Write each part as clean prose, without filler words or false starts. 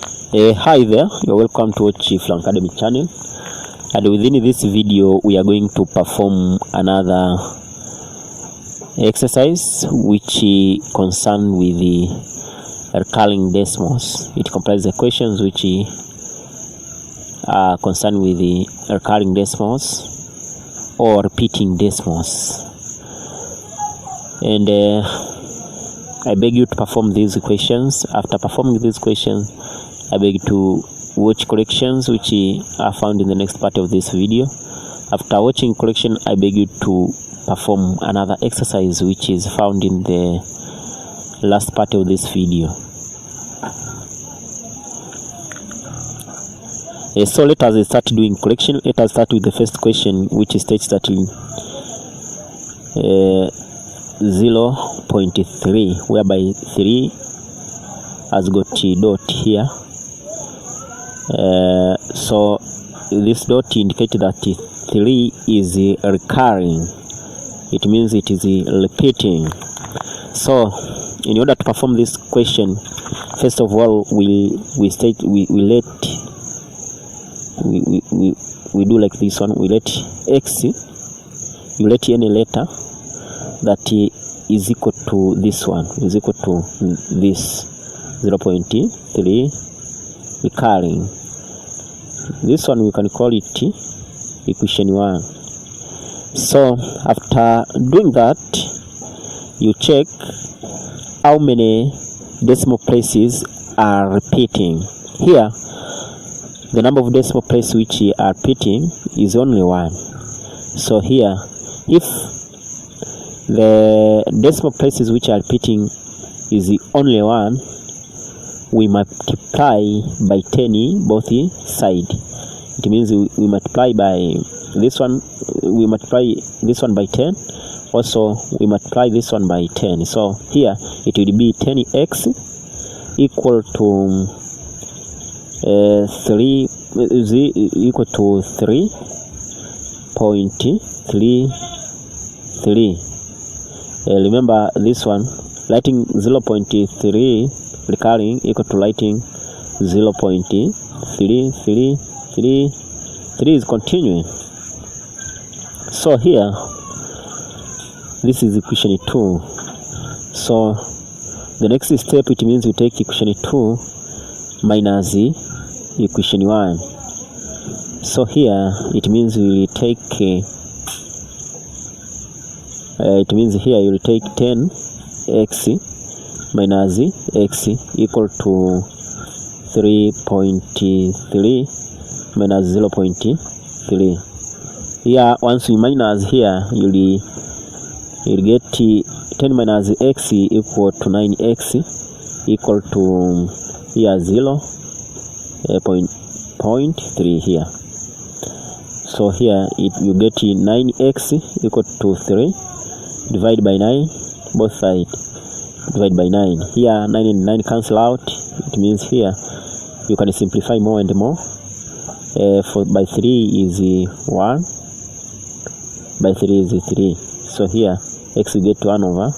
Hi there, you're welcome to watch Flow Academy channel, and within this video we are going to perform another exercise which concern with the recurring decimals. It comprises the questions which are concerned with the recurring decimals or repeating decimals, and I beg you to perform these questions. After performing these questions, I beg to watch corrections which are found in the next part of this video. After watching correction, I beg you to perform another exercise which is found in the last part of this video. So let us start doing correction. Let us start with the first question, which states that 0.3, whereby 3 has got a dot here. So this dot indicates that 3 is recurring. It means it is repeating. So in order to perform this question, first of all we do like this one. We let x, you let any letter that is equal to this one, is equal to this 0.3 recurring. This one we can call it equation 1. So after doing that, you check how many decimal places are repeating. Here the number of decimal places which are repeating is only 1. So here, if the decimal places which are repeating is only 1, we multiply by 10 both sides. It means we multiply by this one, we multiply this one by 10, also we multiply this one by 10. So here it will be 10x equal to 3 is equal to 3.33. Remember this one, writing 0.3 recurring equal to writing 0.333. 3 is continuing. So here this is equation 2. So the next step, it means we take equation 2 minus equation 1. So here it means we will take it means here you will take 10x minus x equal to 3.3 minus 0.3. Here once we minus here, you'll get 10 minus x equal to 9x equal to here 0.3 here. So here you get 9x equal to 3 divided by 9, both sides divide by 9. Here 9 and 9 cancel out. It means here you can simplify more and more. By 3 is 1, by 3 is 3. So here x will get 1 over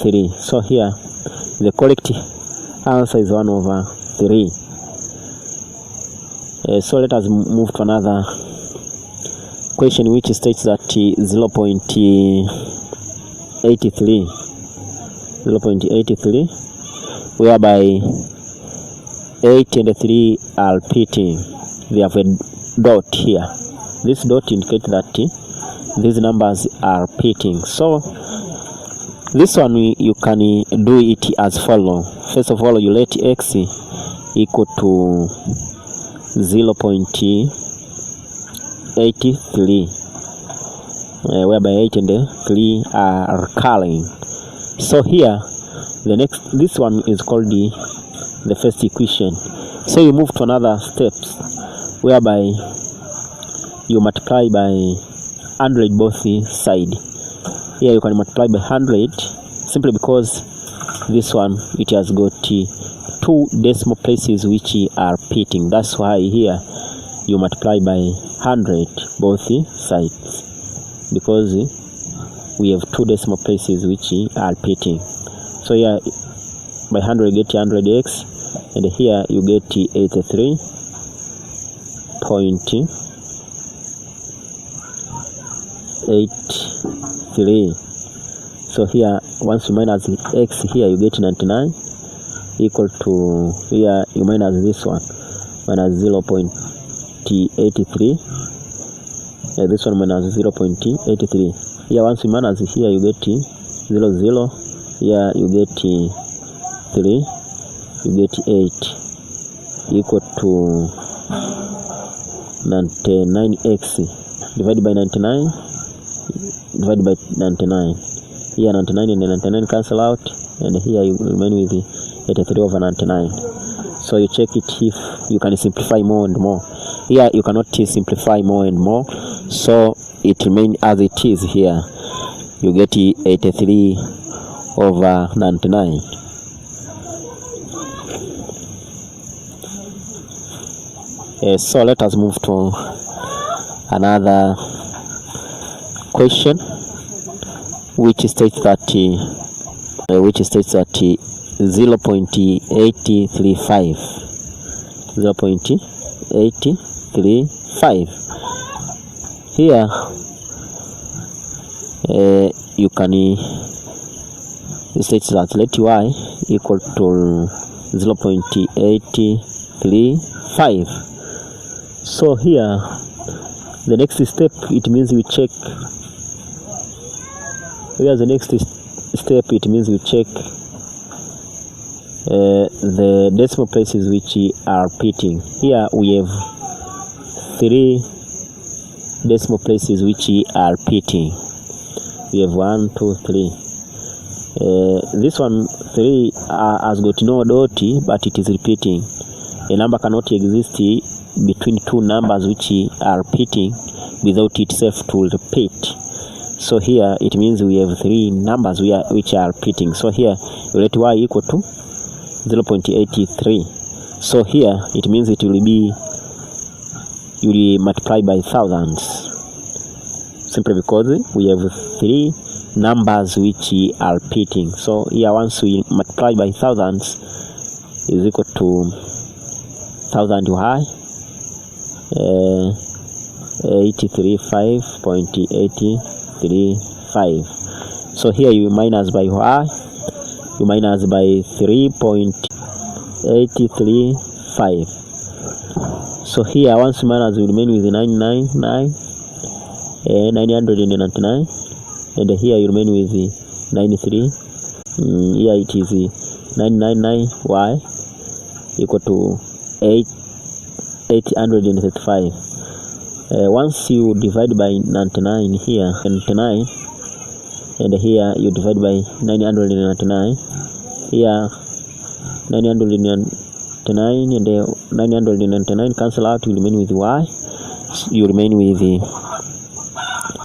3. So here the correct answer is 1 over 3. So let us move to another question which states that 0.83, whereby 8 and 3 are repeating. They have a dot here. This dot indicates that these numbers are repeating. So this one you can do it as follow. First of all, you let x equal to 0.83, whereby 8 and 3 are recurring. So here this one is called the first equation. So you move to another steps, whereby you multiply by 100 both sides. Here you can multiply by 100 simply because this one, it has got 2 decimal places which are repeating. That's why here you multiply by 100 both sides, because we have 2 decimal places which are repeating. So here by 100 get 100x and here you get 83.83. So here once you minus x here you get 99 equal to, here you minus this one, minus 0.83, this one minus 0.83. here once you minus here you get 0, 0, here you get 3, you get 8 equal to 99x divided by 99 divided by 99. Here 99 and 99 cancel out, and here you remain with 83 over 99. So you check it if you can simplify more and more. Here you cannot simplify more and more, so it remains as it is. Here you get 83 over 99. So let us move to another question, which states that 0.835 here you can state that let y equal to 0.835. so here the next step, it means we check. Here the next step, it means we check the decimal places which are repeating. Here we have 3 decimal places which are repeating. We have 1, 2, 3. This one 3 has got no dot, but it is repeating. A number cannot exist between 2 numbers which are repeating without itself to repeat. So here it means we have 3 numbers which are repeating. So here you let y equal to 0.83. So here it means it will be, you will multiply by thousands, simply because we have 3 numbers which are repeating. So here once we multiply by thousands is equal to 1000 y 835.835. So here you minus by y, you minus by 3.835. so here once you minus you remain with 999 and here you remain with 93. Here it is 999y equal to 835. Once you divide by 99 here, 99, and here you divide by 999, here 999 and 999 cancel out, you remain with y, you remain with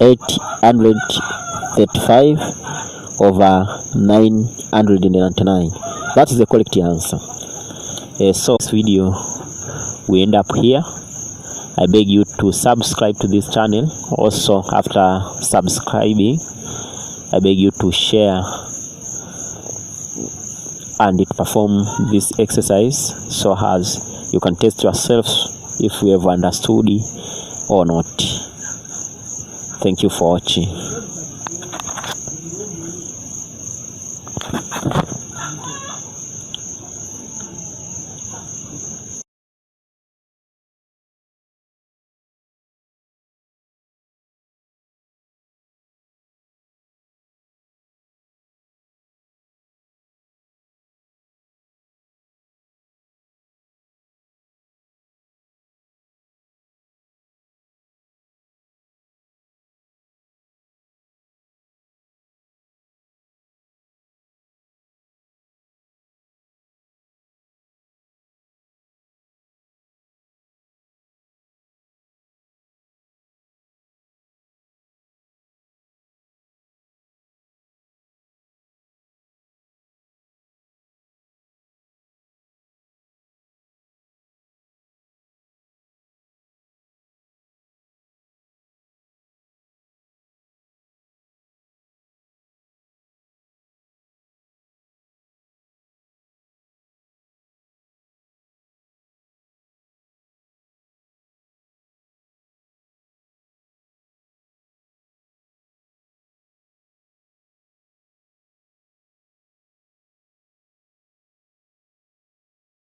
835 over 999. That is the correct answer. So this video we end up here. I beg you to subscribe to this channel. Also, after subscribing, I beg you to share and perform this exercise so as you can test yourself if you have understood or not. Thank you for watching.